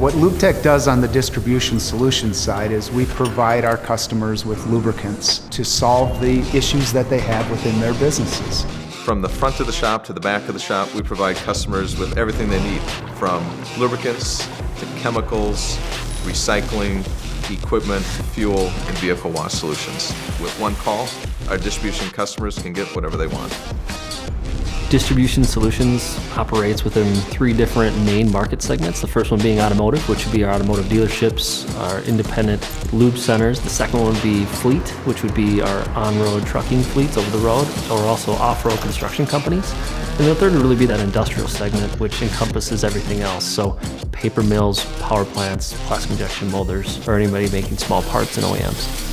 What Lube-Tech does on the distribution solutions side is we provide our customers with lubricants to solve the issues that they have within their businesses. From the front of the shop to the back of the shop, we provide customers with everything they need, from lubricants to chemicals, recycling, equipment, fuel, and vehicle wash solutions. With one call, our distribution customers can get whatever they want. Distribution Solutions operates within 3 different main market segments. The first one being automotive, which would be our automotive dealerships, our independent lube centers. The second one would be fleet, which would be our on-road trucking fleets over the road, or also off-road construction companies. And the third would really be that industrial segment, which encompasses everything else. So paper mills, power plants, plastic injection molders, or anybody making small parts and OEMs.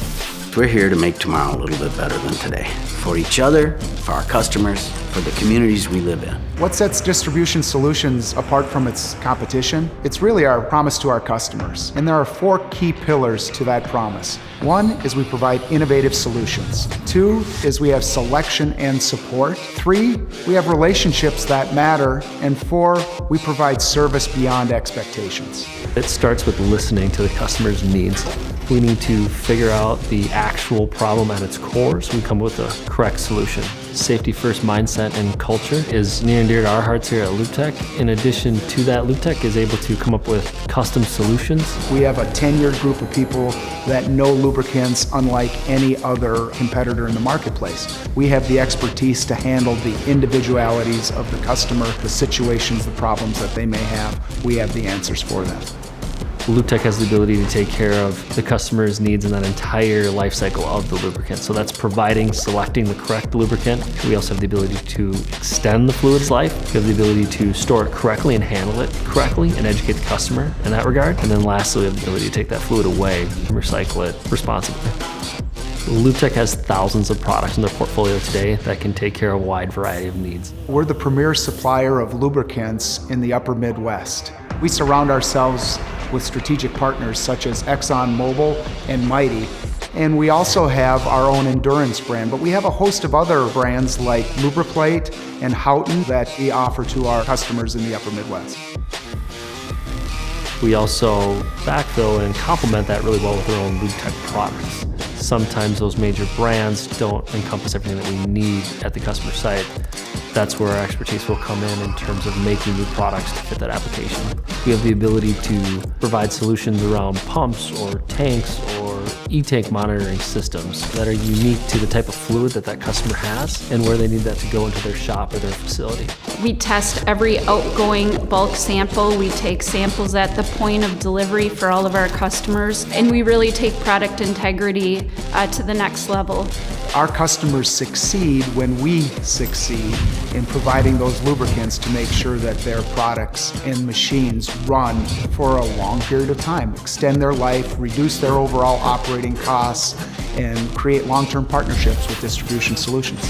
We're here to make tomorrow a little bit better than today. For each other, for our customers, for the communities we live in. What sets Distribution Solutions apart from its competition? It's really our promise to our customers. And there are 4 key pillars to that promise. 1 is we provide innovative solutions. 2 is we have selection and support. 3, we have relationships that matter. And 4, we provide service beyond expectations. It starts with listening to the customer's needs. We need to figure out the actual problem at its core so we come up with the correct solution. Safety first mindset and culture is near and dear to our hearts here at Lube-Tech. In addition to that, Lube-Tech is able to come up with custom solutions. We have a tenured group of people that know lubricants unlike any other competitor in the marketplace. We have the expertise to handle the individualities of the customer, the situations, the problems that they may have. We have the answers for them. Lube-Tech has the ability to take care of the customer's needs in that entire life cycle of the lubricant. So that's providing, selecting the correct lubricant. We also have the ability to extend the fluid's life. We have the ability to store it correctly and handle it correctly and educate the customer in that regard. And then lastly, we have the ability to take that fluid away and recycle it responsibly. Lube-Tech has thousands of products in their portfolio today that can take care of a wide variety of needs. We're the premier supplier of lubricants in the upper Midwest. We surround ourselves with strategic partners such as ExxonMobil and Mighty. And we also have our own endurance brand, but we have a host of other brands like Lubriplate and Houghton that we offer to our customers in the upper Midwest. We also backfill and complement that really well with our own Lube-Tech products. Sometimes those major brands don't encompass everything that we need at the customer site. That's where our expertise will come in terms of making new products to fit that application. We have the ability to provide solutions around pumps or tanks or e-tank monitoring systems that are unique to the type of fluid that that customer has and where they need that to go into their shop or their facility. We test every outgoing bulk sample. We take samples at the point of delivery for all of our customers, and we really take product integrity to the next level. Our customers succeed when we succeed in providing those lubricants to make sure that their products and machines run for a long period of time, extend their life, reduce their overall operating costs, and create long-term partnerships with Distribution Solutions.